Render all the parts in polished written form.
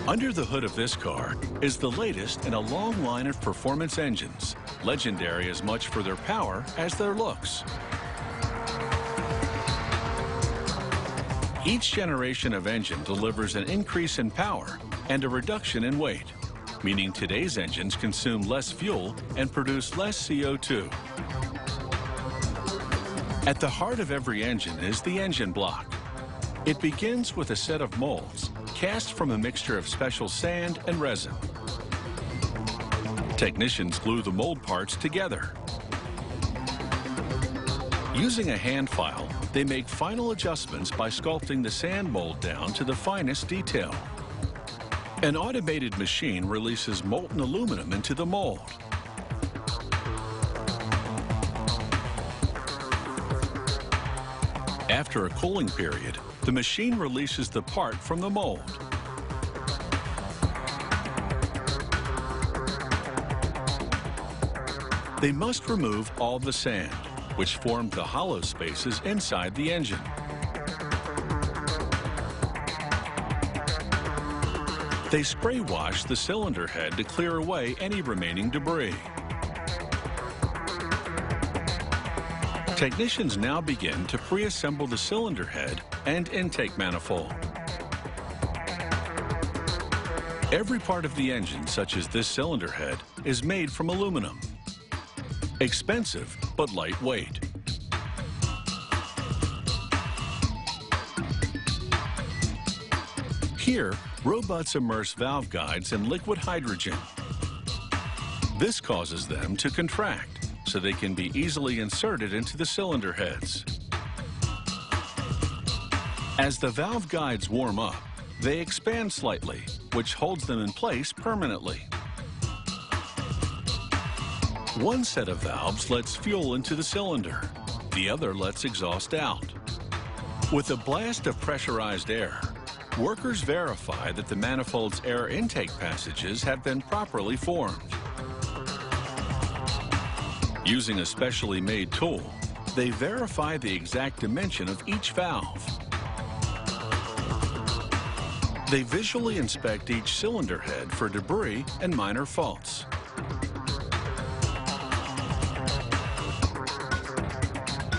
Under the hood of this car is the latest in a long line of performance engines, legendary as much for their power as their looks. Each generation of engine delivers an increase in power and a reduction in weight, meaning today's engines consume less fuel and produce less CO2. At the heart of every engine is the engine block. It begins with a set of molds cast from a mixture of special sand and resin. Technicians glue the mold parts together. Using a hand file, they make final adjustments by sculpting the sand mold down to the finest detail. An automated machine releases molten aluminum into the mold. After a cooling period, the machine releases the part from the mold. They must remove all the sand, which formed the hollow spaces inside the engine. They spray wash the cylinder head to clear away any remaining debris. Technicians now begin to pre-assemble the cylinder head and intake manifold. Every part of the engine, such as this cylinder head, is made from aluminum. Expensive, but lightweight. Here, robots immerse valve guides in liquid hydrogen. This causes them to contract, so they can be easily inserted into the cylinder heads. As the valve guides warm up, they expand slightly, which holds them in place permanently. One set of valves lets fuel into the cylinder. The other lets exhaust out. With a blast of pressurized air, workers verify that the manifold's air intake passages have been properly formed. Using a specially made tool, they verify the exact dimension of each valve. They visually inspect each cylinder head for debris and minor faults.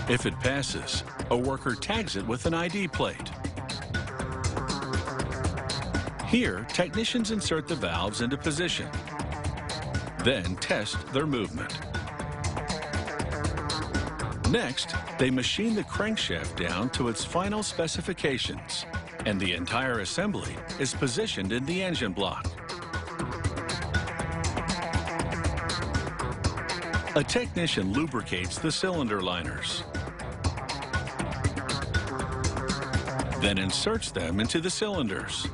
If it passes, a worker tags it with an ID plate. Here, technicians insert the valves into position, then test their movement. Next, they machine the crankshaft down to its final specifications, and the entire assembly is positioned in the engine block. A technician lubricates the cylinder liners, then inserts them into the cylinders.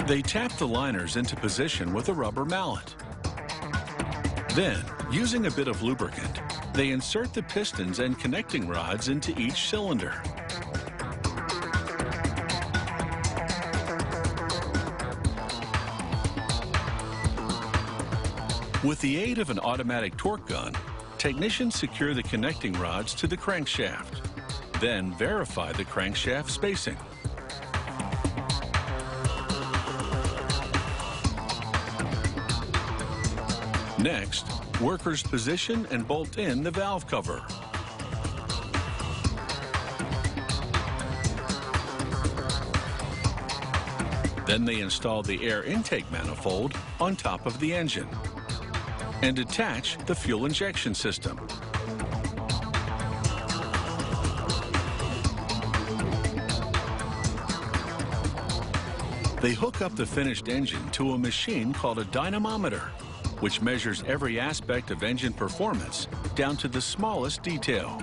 They tap the liners into position with a rubber mallet. Then, using a bit of lubricant, they insert the pistons and connecting rods into each cylinder. With the aid of an automatic torque gun, technicians secure the connecting rods to the crankshaft, then verify the crankshaft spacing. Next, workers position and bolt in the valve cover. Then they install the air intake manifold on top of the engine and attach the fuel injection system. They hook up the finished engine to a machine called a dynamometer, which measures every aspect of engine performance down to the smallest detail.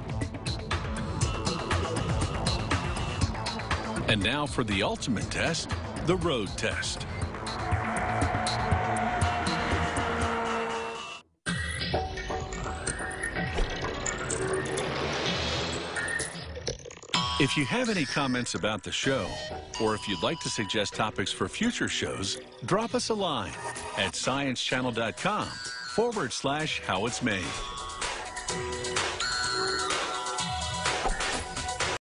And now for the ultimate test, the road test. If you have any comments about the show, or if you'd like to suggest topics for future shows, drop us a line at sciencechannel.com/howitsmade.